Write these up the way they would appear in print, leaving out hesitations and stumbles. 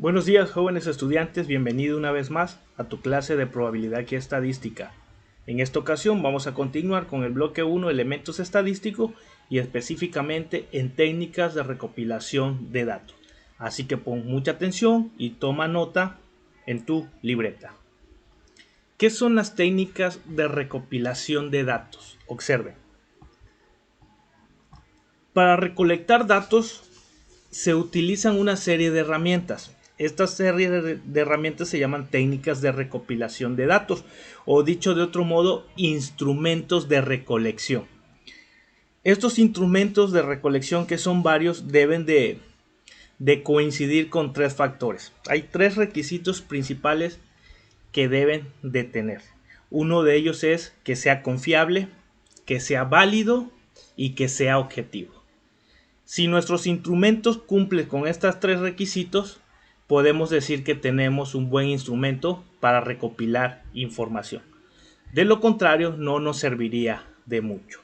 Buenos días, jóvenes estudiantes, bienvenido una vez más a tu clase de probabilidad y estadística. En esta ocasión vamos a continuar con el bloque 1, elementos estadísticos, y específicamente en técnicas de recopilación de datos. Así que pon mucha atención y toma nota en tu libreta. ¿Qué son las técnicas de recopilación de datos? Observen. Para recolectar datos se utilizan una serie de herramientas. Esta serie de herramientas se llaman técnicas de recopilación de datos, o dicho de otro modo, instrumentos de recolección. Estos instrumentos de recolección, que son varios, deben de coincidir con tres factores. Hay tres requisitos principales que deben de tener. Uno de ellos es que sea confiable, que sea válido y que sea objetivo. Si nuestros instrumentos cumplen con estos tres requisitos, podemos decir que tenemos un buen instrumento para recopilar información. De lo contrario, no nos serviría de mucho.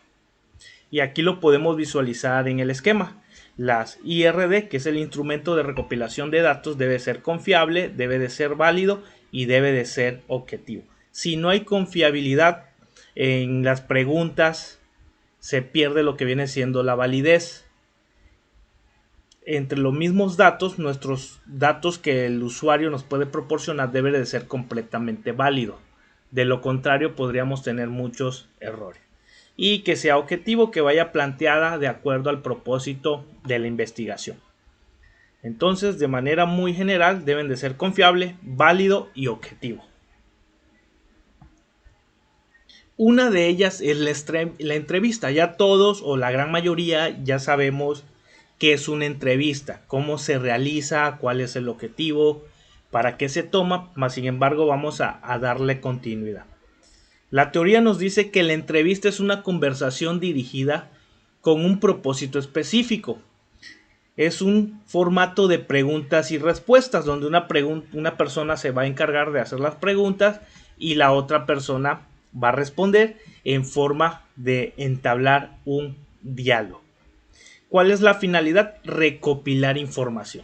Y aquí lo podemos visualizar en el esquema. Las IRD, que es el instrumento de recopilación de datos, debe ser confiable, debe de ser válido y debe de ser objetivo. Si no hay confiabilidad en las preguntas, se pierde lo que viene siendo la validez. Entre los mismos datos, nuestros datos que el usuario nos puede proporcionar debe de ser completamente válido. De lo contrario, podríamos tener muchos errores. Y que sea objetivo, que vaya planteada de acuerdo al propósito de la investigación. Entonces, de manera muy general, deben de ser confiable, válido y objetivo. Una de ellas es la entrevista. Ya todos o la gran mayoría ya sabemos qué es una entrevista, cómo se realiza, cuál es el objetivo, para qué se toma, mas sin embargo vamos a darle continuidad. La teoría nos dice que la entrevista es una conversación dirigida con un propósito específico. Es un formato de preguntas y respuestas, donde una persona se va a encargar de hacer las preguntas y la otra persona va a responder en forma de entablar un diálogo. ¿Cuál es la finalidad? Recopilar información.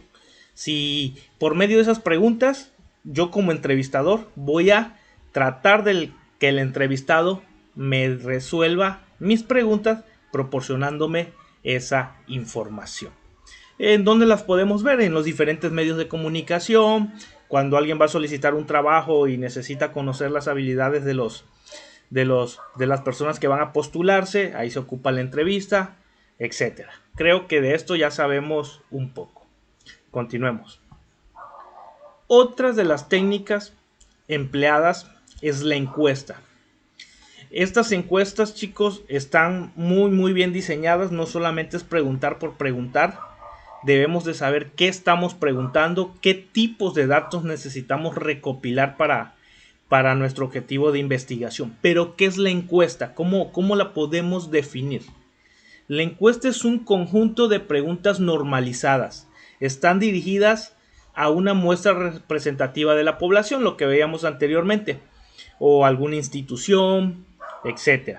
Si por medio de esas preguntas, yo como entrevistador voy a tratar de que el entrevistado me resuelva mis preguntas proporcionándome esa información. ¿En dónde las podemos ver? En los diferentes medios de comunicación, cuando alguien va a solicitar un trabajo y necesita conocer las habilidades de las personas que van a postularse, ahí se ocupa la entrevista, etcétera. Creo que de esto ya sabemos un poco. Continuemos. Otras de las técnicas empleadas es la encuesta. Estas encuestas, chicos, están muy bien diseñadas. No solamente es preguntar por preguntar. Debemos de saber qué estamos preguntando, qué tipos de datos necesitamos recopilar para nuestro objetivo de investigación. Pero, ¿qué es la encuesta? ¿Cómo la podemos definir? La encuesta es un conjunto de preguntas normalizadas. Están dirigidas a una muestra representativa de la población, lo que veíamos anteriormente, o alguna institución, etc.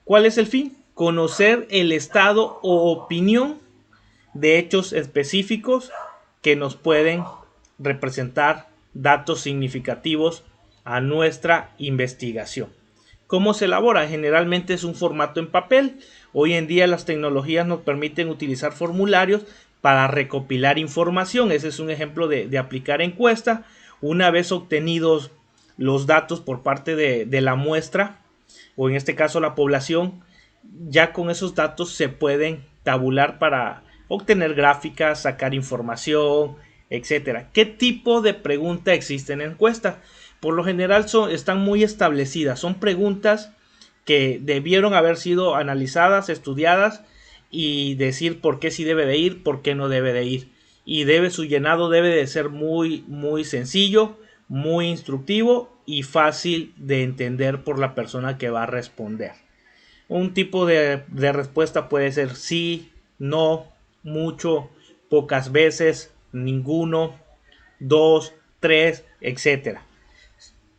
¿Cuál es el fin? Conocer el estado o opinión de hechos específicos que nos pueden representar datos significativos a nuestra investigación. ¿Cómo se elabora? Generalmente es un formato en papel. Hoy en día las tecnologías nos permiten utilizar formularios para recopilar información. Ese es un ejemplo de aplicar encuesta. Una vez obtenidos los datos por parte de la muestra, o en este caso la población, ya con esos datos se pueden tabular para obtener gráficas, sacar información, etcétera. ¿Qué tipo de pregunta existe en la encuesta? Por lo general están muy establecidas. Son preguntas que debieron haber sido analizadas, estudiadas y decir por qué sí debe de ir, por qué no debe de ir. Y su llenado debe de ser muy sencillo, muy instructivo y fácil de entender por la persona que va a responder. Un tipo de respuesta puede ser sí, no, mucho, pocas veces, ninguno, dos, tres, etcétera.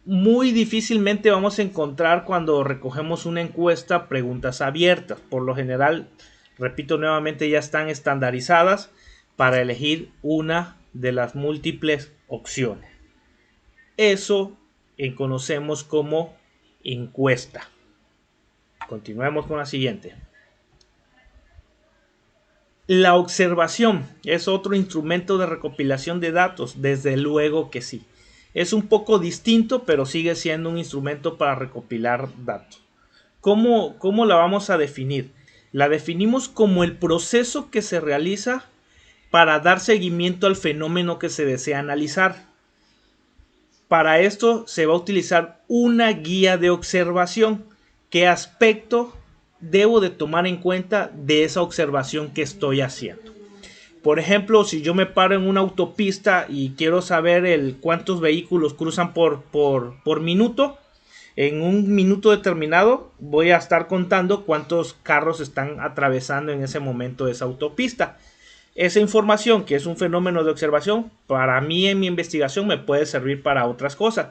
Muy difícilmente vamos a encontrar, cuando recogemos una encuesta, preguntas abiertas. Por lo general, repito nuevamente, ya están estandarizadas para elegir una de las múltiples opciones. Eso conocemos como encuesta. Continuemos con la siguiente. La observación es otro instrumento de recopilación de datos, desde luego que sí. Es un poco distinto, pero sigue siendo un instrumento para recopilar datos. ¿Cómo la vamos a definir? La definimos como el proceso que se realiza para dar seguimiento al fenómeno que se desea analizar. Para esto se va a utilizar una guía de observación. ¿Qué aspecto debo de tomar en cuenta de esa observación que estoy haciendo? Por ejemplo, si yo me paro en una autopista y quiero saber cuántos vehículos cruzan por minuto, en un minuto determinado voy a estar contando cuántos carros están atravesando en ese momento esa autopista. Esa información, que es un fenómeno de observación, para mí en mi investigación me puede servir para otras cosas.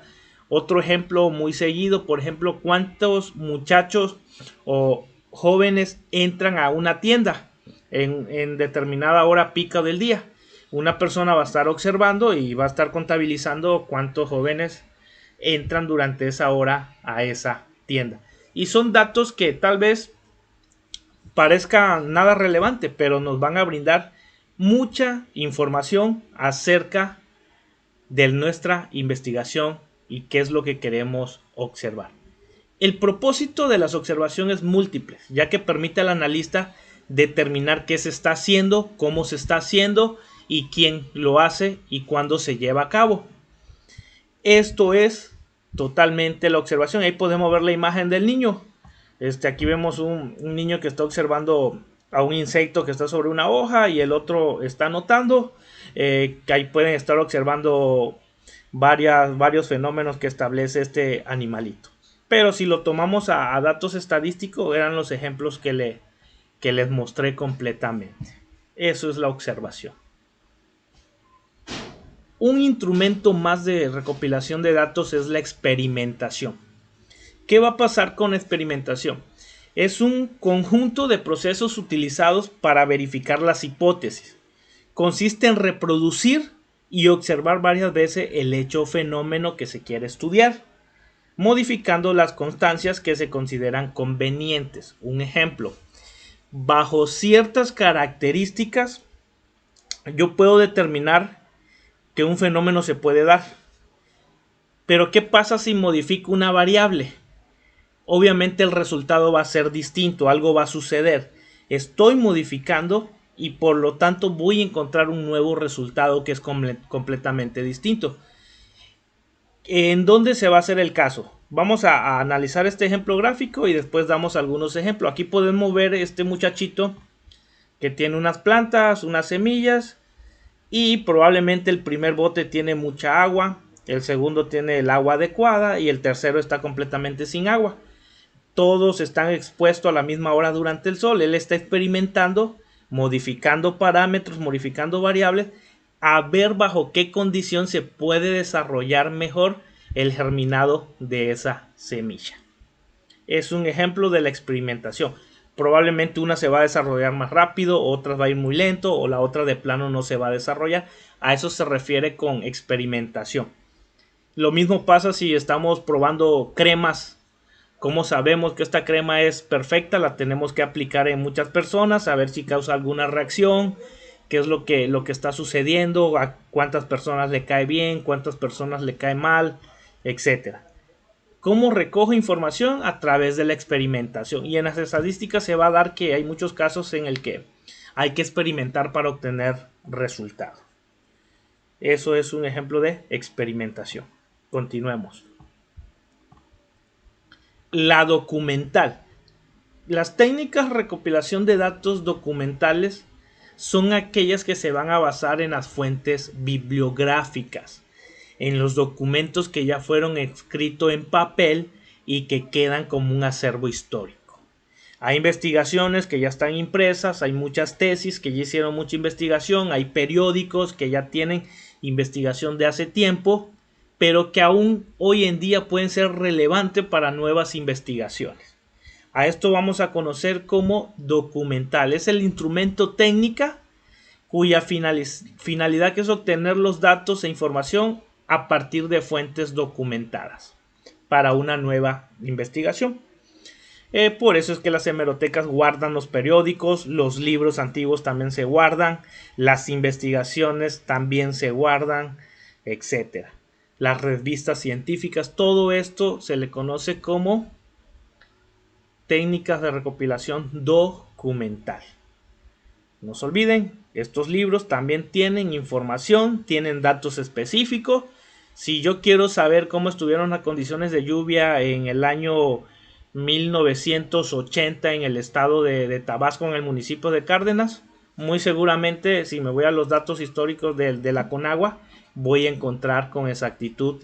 Otro ejemplo muy seguido, por ejemplo, cuántos muchachos o jóvenes entran a una tienda en determinada hora pica del día. Una persona va a estar observando y va a estar contabilizando cuántos jóvenes entran durante esa hora a esa tienda. Y son datos que tal vez parezcan nada relevante, pero nos van a brindar mucha información acerca de nuestra investigación y qué es lo que queremos observar. El propósito de las observaciones es múltiple, ya que permite al analista determinar qué se está haciendo, cómo se está haciendo y quién lo hace y cuándo se lleva a cabo. Esto es totalmente la observación. Ahí podemos ver la imagen del niño. Aquí vemos un niño que está observando a un insecto que está sobre una hoja y el otro está anotando. Que ahí pueden estar observando varios fenómenos que establece este animalito. Pero si lo tomamos a datos estadísticos, eran los ejemplos que les mostré completamente. Eso es la observación. Un instrumento más de recopilación de datos es la experimentación. ¿Qué va a pasar con la experimentación? Es un conjunto de procesos utilizados para verificar las hipótesis. Consiste en reproducir y observar varias veces el hecho o fenómeno que se quiere estudiar, modificando las constancias que se consideran convenientes. Un ejemplo, bajo ciertas características, yo puedo determinar que un fenómeno se puede dar. Pero ¿qué pasa si modifico una variable? Obviamente el resultado va a ser distinto, algo va a suceder. Estoy modificando y por lo tanto voy a encontrar un nuevo resultado que es completamente distinto. ¿En dónde se va a hacer el caso? Vamos a analizar este ejemplo gráfico y después damos algunos ejemplos. Aquí podemos ver este muchachito que tiene unas plantas, unas semillas y probablemente el primer bote tiene mucha agua, el segundo tiene el agua adecuada y el tercero está completamente sin agua. Todos están expuestos a la misma hora durante el sol. Él está experimentando, modificando parámetros, modificando variables, a ver bajo qué condición se puede desarrollar mejor el germinado de esa semilla. Es un ejemplo de la experimentación. Probablemente una se va a desarrollar más rápido, otra va a ir muy lento o la otra de plano no se va a desarrollar. A eso se refiere con experimentación. Lo mismo pasa si estamos probando cremas. ¿Cómo sabemos que esta crema es perfecta? La tenemos que aplicar en muchas personas, a ver si causa alguna reacción, qué es lo que está sucediendo, a cuántas personas le cae bien, cuántas personas le cae mal, etc. ¿Cómo recojo información? A través de la experimentación. Y en las estadísticas se va a dar que hay muchos casos en el que hay que experimentar para obtener resultados. Eso es un ejemplo de experimentación. Continuemos. La documental. Las técnicas de recopilación de datos documentales son aquellas que se van a basar en las fuentes bibliográficas, en los documentos que ya fueron escritos en papel y que quedan como un acervo histórico. Hay investigaciones que ya están impresas, hay muchas tesis que ya hicieron mucha investigación, hay periódicos que ya tienen investigación de hace tiempo, pero que aún hoy en día pueden ser relevantes para nuevas investigaciones. A esto vamos a conocer como documental. Es el instrumento técnico cuya finalidad es obtener los datos e información a partir de fuentes documentadas para una nueva investigación. Por eso es que las hemerotecas guardan los periódicos, los libros antiguos también se guardan, las investigaciones también se guardan, etc. Las revistas científicas, todo esto se le conoce como técnicas de recopilación documental. No se olviden, estos libros también tienen información, tienen datos específicos. Si yo quiero saber cómo estuvieron las condiciones de lluvia en el año 1980 en el estado de Tabasco, en el municipio de Cárdenas, muy seguramente si me voy a los datos históricos de la Conagua, voy a encontrar con exactitud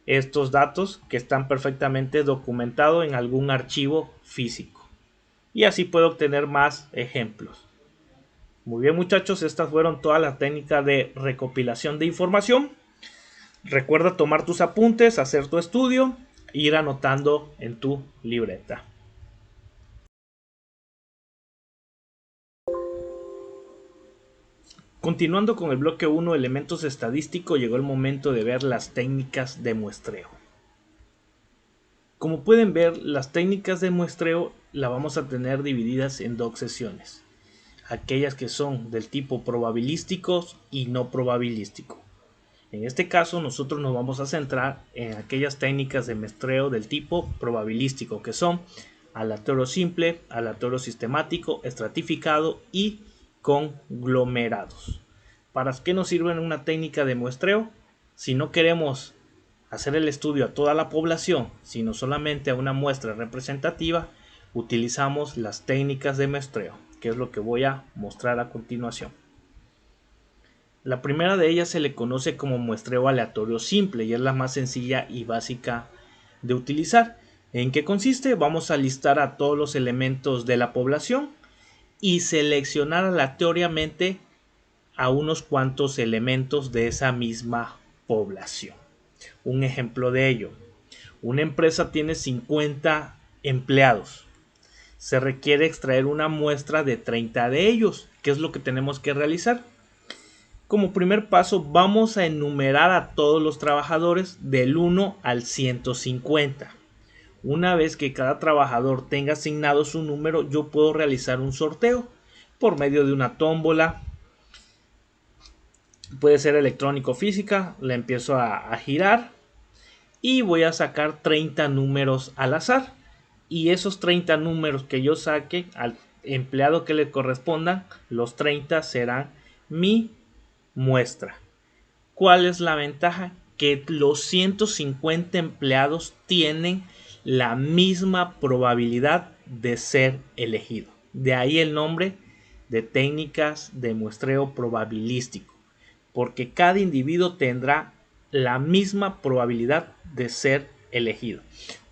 estos datos que están perfectamente documentados en algún archivo físico. Y así puedo obtener más ejemplos. Muy bien, muchachos, estas fueron todas las técnicas de recopilación de información. Recuerda tomar tus apuntes, hacer tu estudio e ir anotando en tu libreta. Continuando con el bloque 1, elementos estadísticos, llegó el momento de ver las técnicas de muestreo. Como pueden ver, las técnicas de muestreo las vamos a tener divididas en dos sesiones. Aquellas que son del tipo probabilísticos y no probabilístico. En este caso nosotros nos vamos a centrar en aquellas técnicas de muestreo del tipo probabilístico, que son aleatorio simple, aleatorio sistemático, estratificado y conglomerados. ¿Para qué nos sirve una técnica de muestreo? Si no queremos hacer el estudio a toda la población, sino solamente a una muestra representativa, utilizamos las técnicas de muestreo, que es lo que voy a mostrar a continuación. La primera de ellas se le conoce como muestreo aleatorio simple y es la más sencilla y básica de utilizar. ¿En qué consiste? Vamos a listar a todos los elementos de la población y seleccionar aleatoriamente a unos cuantos elementos de esa misma población. Un ejemplo de ello: una empresa tiene 50 empleados. Se requiere extraer una muestra de 30 de ellos. ¿Qué es lo que tenemos que realizar? Como primer paso, vamos a enumerar a todos los trabajadores del 1 al 150. Una vez que cada trabajador tenga asignado su número, yo puedo realizar un sorteo por medio de una tómbola. Puede ser electrónico o física. La empiezo a girar y voy a sacar 30 números al azar. Y esos 30 números que yo saque al empleado que le correspondan, los 30 serán mi muestra. ¿Cuál es la ventaja? Que los 150 empleados tienen la misma probabilidad de ser elegido. De ahí el nombre de técnicas de muestreo probabilístico, porque cada individuo tendrá la misma probabilidad de ser elegido.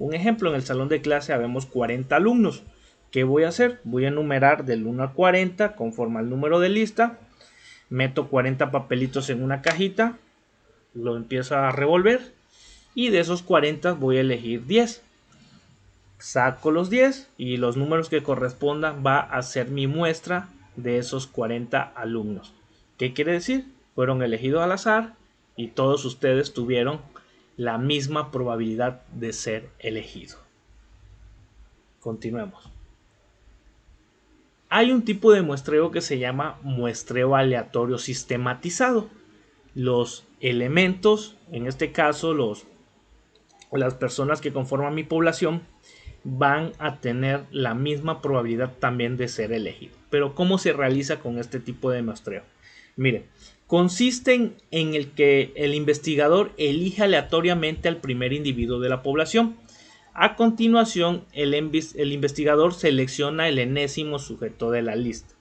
Un ejemplo: en el salón de clase habemos 40 alumnos. ¿Qué voy a hacer? Voy a enumerar del 1 al 40 conforme al número de lista. Meto 40 papelitos en una cajita, lo empiezo a revolver y de esos 40 voy a elegir 10. Saco los 10 y los números que correspondan va a ser mi muestra de esos 40 alumnos. ¿Qué quiere decir? Fueron elegidos al azar y todos ustedes tuvieron la misma probabilidad de ser elegido. Continuemos. Hay un tipo de muestreo que se llama muestreo aleatorio sistematizado. Los elementos, en este caso las personas que conforman mi población, van a tener la misma probabilidad también de ser elegido. Pero ¿cómo se realiza con este tipo de muestreo? Mire, consiste en el que el investigador elige aleatoriamente al primer individuo de la población. A continuación, el investigador selecciona el enésimo sujeto de la lista.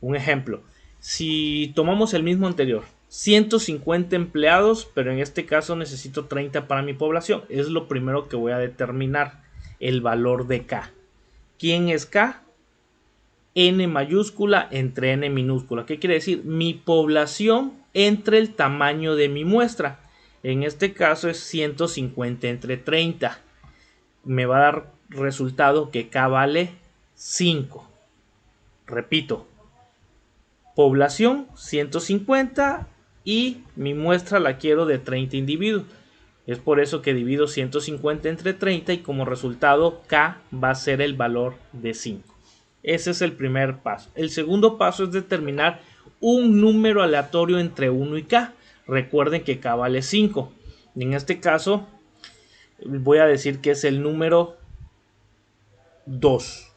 Un ejemplo: si tomamos el mismo anterior, 150 empleados, pero en este caso necesito 30 para mi población, es lo primero que voy a determinar, el valor de K. ¿Quién es K? N mayúscula entre N minúscula. ¿Qué quiere decir? Mi población entre el tamaño de mi muestra. En este caso es 150 entre 30. Me va a dar resultado que K vale 5. Repito, población 150 y mi muestra la quiero de 30 individuos. Es por eso que divido 150 entre 30 y como resultado K va a ser el valor de 5. Ese es el primer paso. El segundo paso es determinar un número aleatorio entre 1 y K. Recuerden que K vale 5. Y en este caso voy a decir que es el número 2.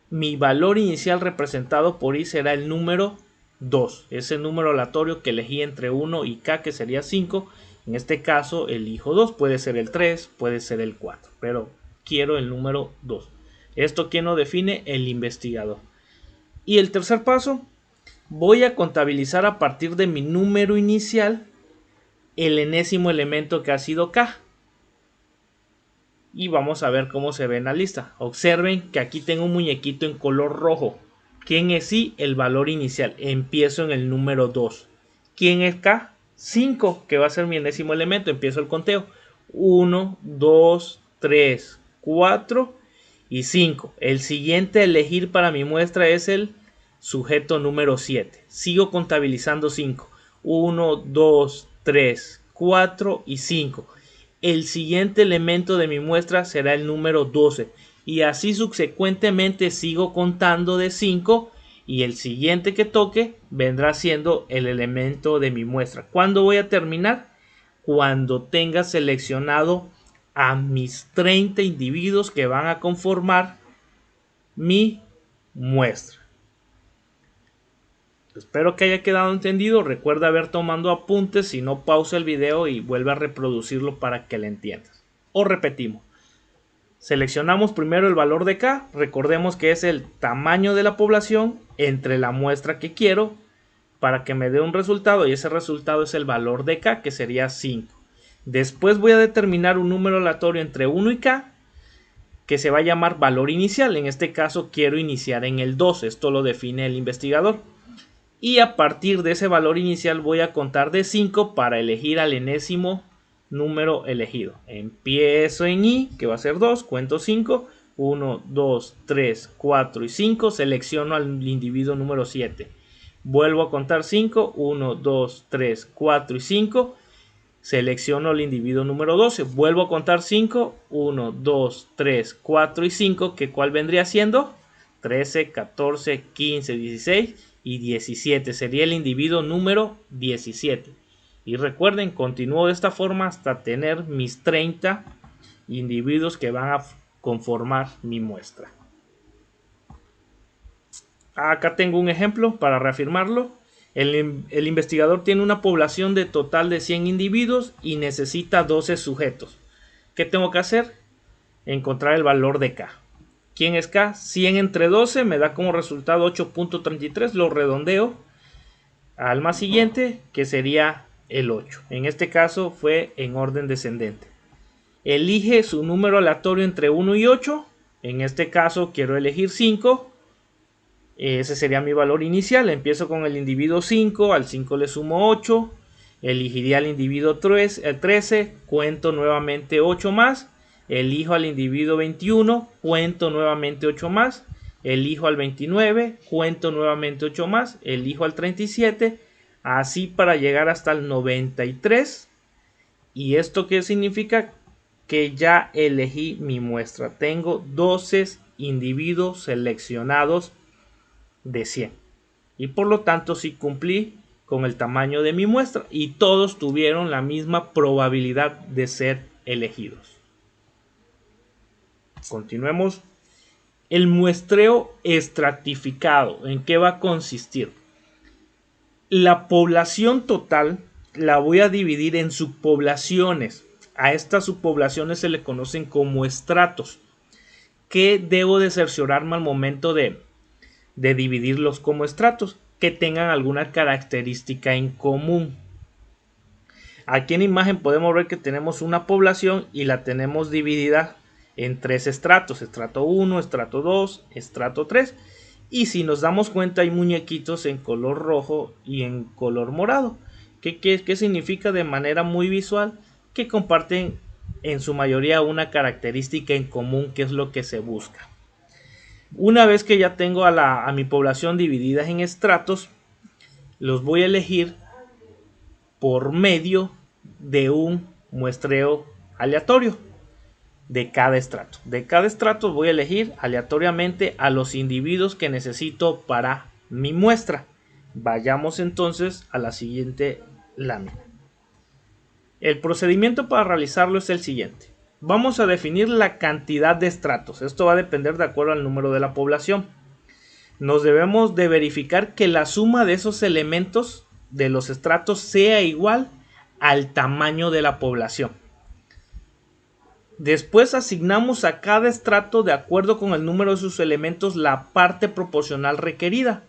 Mi valor inicial representado por I será el número 2. Ese número aleatorio que elegí entre 1 y K, que sería 5. En este caso elijo 2. Puede ser el 3, puede ser el 4. Pero quiero el número 2. ¿Esto quién lo define? El investigador. Y el tercer paso, voy a contabilizar a partir de mi número inicial el enésimo elemento que ha sido K. Y vamos a ver cómo se ve en la lista. Observen que aquí tengo un muñequito en color rojo. ¿Quién es I? El valor inicial. Empiezo en el número 2. ¿Quién es K? 5, que va a ser mi enésimo elemento. Empiezo el conteo. 1, 2, 3, 4 y 5. El siguiente a elegir para mi muestra es el sujeto número 7. Sigo contabilizando 5. 1, 2, 3, 4 y 5. El siguiente elemento de mi muestra será el número 12 y así subsecuentemente sigo contando de 5 y el siguiente que toque vendrá siendo el elemento de mi muestra. ¿Cuándo voy a terminar? Cuando tenga seleccionado a mis 30 individuos que van a conformar mi muestra. Espero que haya quedado entendido. Recuerda ver tomando apuntes, si no pausa el video y vuelve a reproducirlo para que lo entiendas. O repetimos. Seleccionamos primero el valor de K. Recordemos que es el tamaño de la población entre la muestra que quiero para que me dé un resultado y ese resultado es el valor de K, que sería 5. Después voy a determinar un número aleatorio entre 1 y K que se va a llamar valor inicial. En este caso quiero iniciar en el 2. Esto lo define el investigador. Y a partir de ese valor inicial voy a contar de 5 para elegir al enésimo número elegido. Empiezo en I, que va a ser 2, cuento 5, 1, 2, 3, 4 y 5, selecciono al individuo número 7. Vuelvo a contar 5, 1, 2, 3, 4 y 5, selecciono al individuo número 12. Vuelvo a contar 5, 1, 2, 3, 4 y 5, que ¿cuál vendría siendo? 13, 14, 15, 16 y 17. Sería el individuo número 17. Y recuerden, continúo de esta forma hasta tener mis 30 individuos que van a conformar mi muestra. Acá tengo un ejemplo para reafirmarlo. El investigador tiene una población de total de 100 individuos y necesita 12 sujetos. ¿Qué tengo que hacer? Encontrar el valor de K. ¿Quién es K? 100 entre 12 me da como resultado 8.33. Lo redondeo al más siguiente, que sería el 8. En este caso fue en orden descendente. Elige su número aleatorio entre 1 y 8. En este caso quiero elegir 5. Ese sería mi valor inicial. Empiezo con el individuo 5. Al 5 le sumo 8. Elegiría al individuo 13. Cuento nuevamente 8 más. Elijo al individuo 21. Cuento nuevamente 8 más. Elijo al 29. Cuento nuevamente 8 más. Elijo al 37. Así para llegar hasta el 93. ¿Y esto qué significa? Que ya elegí mi muestra. Tengo 12 individuos seleccionados de 100. Y por lo tanto sí cumplí con el tamaño de mi muestra. Y todos tuvieron la misma probabilidad de ser elegidos. Continuemos. El muestreo estratificado. ¿En qué va a consistir? La población total la voy a dividir en subpoblaciones. A estas subpoblaciones se le conocen como estratos. ¿Qué debo de cerciorarme al momento de dividirlos como estratos? Que tengan alguna característica en común. Aquí en la imagen podemos ver que tenemos una población y la tenemos dividida en 3 estratos. Estrato 1, estrato 2, estrato 3. Y si nos damos cuenta hay muñequitos en color rojo y en color morado. ¿Qué significa de manera muy visual? Que comparten en su mayoría una característica en común, que es lo que se busca. Una vez que ya tengo a mi población dividida en estratos, los voy a elegir por medio de un muestreo aleatorio de cada estrato. De cada estrato voy a elegir aleatoriamente a los individuos que necesito para mi muestra. Vayamos entonces a la siguiente lámina. El procedimiento para realizarlo es el siguiente. Vamos a definir la cantidad de estratos. Esto va a depender de acuerdo al número de la población. Nos debemos de verificar que la suma de esos elementos de los estratos sea igual al tamaño de la población. Después asignamos a cada estrato, de acuerdo con el número de sus elementos, la parte proporcional requerida,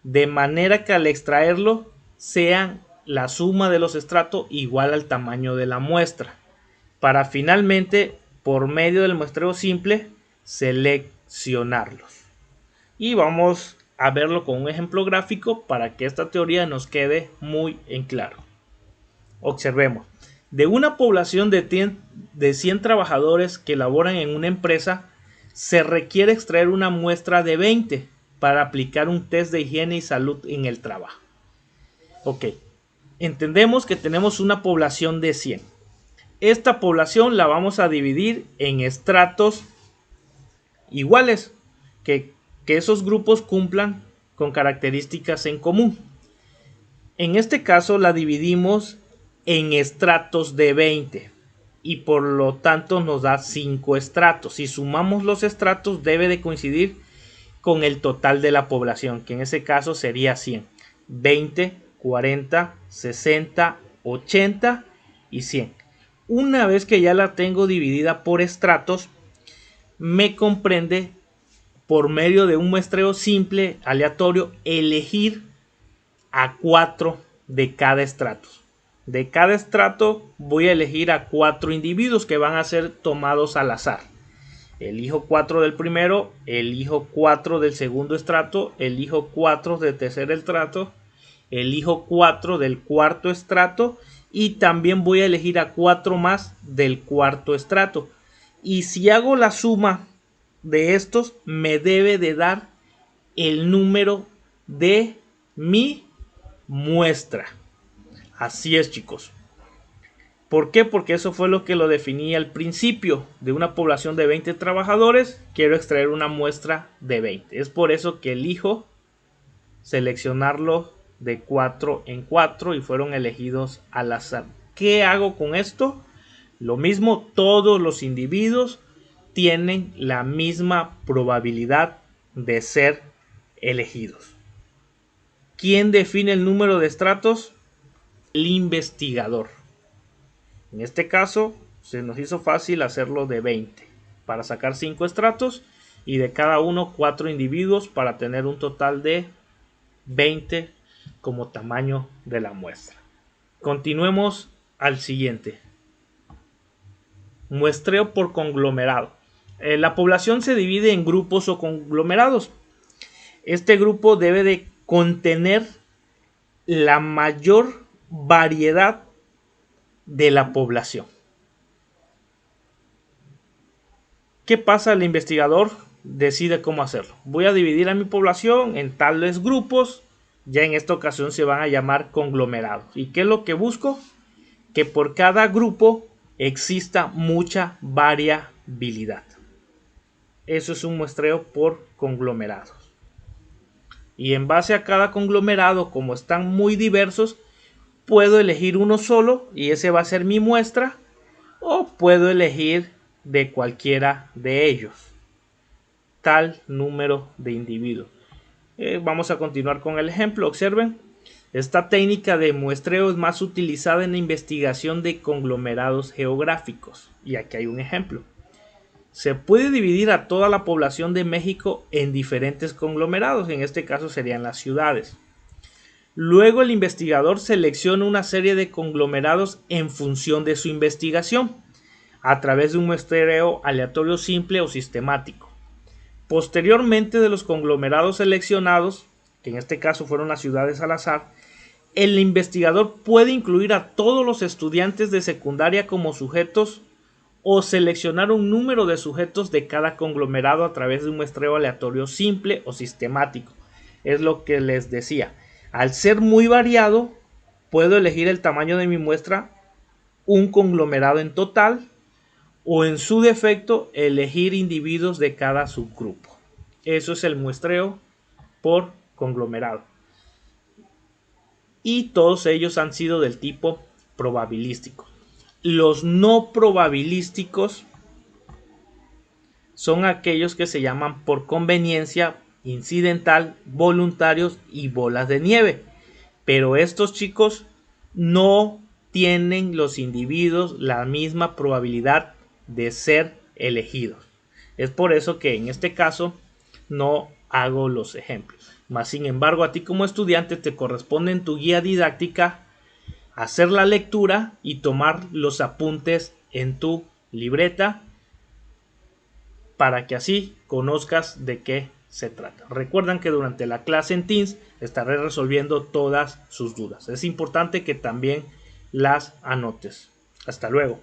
de manera que al extraerlo sea la suma de los estratos igual al tamaño de la muestra, para finalmente, por medio del muestreo simple, seleccionarlos. Y vamos a verlo con un ejemplo gráfico para que esta teoría nos quede muy en claro. Observemos. De una población de 100 trabajadores que laboran en una empresa, se requiere extraer una muestra de 20 para aplicar un test de higiene y salud en el trabajo. Ok, entendemos que tenemos una población de 100. Esta población la vamos a dividir en estratos iguales, que esos grupos cumplan con características en común. En este caso la dividimos en estratos de 20 y por lo tanto nos da 5 estratos. Si sumamos los estratos debe de coincidir con el total de la población, que en ese caso sería 100. 20, 40, 60, 80 y 100. Una vez que ya la tengo dividida por estratos, me comprende, por medio de un muestreo simple aleatorio, elegir a 4 de cada estrato. De cada estrato voy a elegir a 4 individuos que van a ser tomados al azar. Elijo 4 del primero, elijo 4 del segundo estrato, elijo 4 del tercer estrato, elijo 4 del cuarto estrato y también voy a elegir a 4 más del cuarto estrato. Y si hago la suma de estos, me debe de dar el número de mi muestra. Así es, chicos. ¿Por qué? Porque eso fue lo que lo definí al principio. De una población de 20 trabajadores, quiero extraer una muestra de 20. Es por eso que elijo seleccionarlo de 4 en 4 y fueron elegidos al azar. ¿Qué hago con esto? Lo mismo, todos los individuos tienen la misma probabilidad de ser elegidos. ¿Quién define el número de estratos? El investigador. En este caso se nos hizo fácil hacerlo de 20 para sacar 5 estratos y de cada uno 4 individuos para tener un total de 20 como tamaño de la muestra. Continuemos al siguiente. Muestreo por conglomerado. La población se divide en grupos o conglomerados. Este grupo debe de contener la mayor variedad de la población. ¿Qué pasa? El investigador decide cómo hacerlo. Voy a dividir a mi población en tales grupos. Ya en esta ocasión se van a llamar conglomerados. ¿Y qué es lo que busco? Que por cada grupo exista mucha variabilidad. Eso es un muestreo por conglomerados. Y en base a cada conglomerado, como están muy diversos, puedo elegir uno solo y ese va a ser mi muestra, o puedo elegir de cualquiera de ellos tal número de individuos. Vamos a continuar con el ejemplo. Observen, esta técnica de muestreo es más utilizada en la investigación de conglomerados geográficos y aquí hay un ejemplo. Se puede dividir a toda la población de México en diferentes conglomerados, en este caso serían las ciudades. Luego el investigador selecciona una serie de conglomerados en función de su investigación, a través de un muestreo aleatorio simple o sistemático. Posteriormente de los conglomerados seleccionados, que en este caso fueron las ciudades al azar, el investigador puede incluir a todos los estudiantes de secundaria como sujetos o seleccionar un número de sujetos de cada conglomerado a través de un muestreo aleatorio simple o sistemático. Es lo que les decía. Al ser muy variado, puedo elegir el tamaño de mi muestra, un conglomerado en total, o en su defecto elegir individuos de cada subgrupo. Eso es el muestreo por conglomerado. Y todos ellos han sido del tipo probabilístico. Los no probabilísticos son aquellos que se llaman por conveniencia, incidental, voluntarios y bolas de nieve. Pero estos, chicos, no tienen los individuos la misma probabilidad de ser elegidos. Es por eso que en este caso no hago los ejemplos. Mas sin embargo, a ti como estudiante te corresponde en tu guía didáctica hacer la lectura y tomar los apuntes en tu libreta para que así conozcas de qué se trata. Recuerdan que durante la clase en Teams estaré resolviendo todas sus dudas. Es importante que también las anotes. Hasta luego.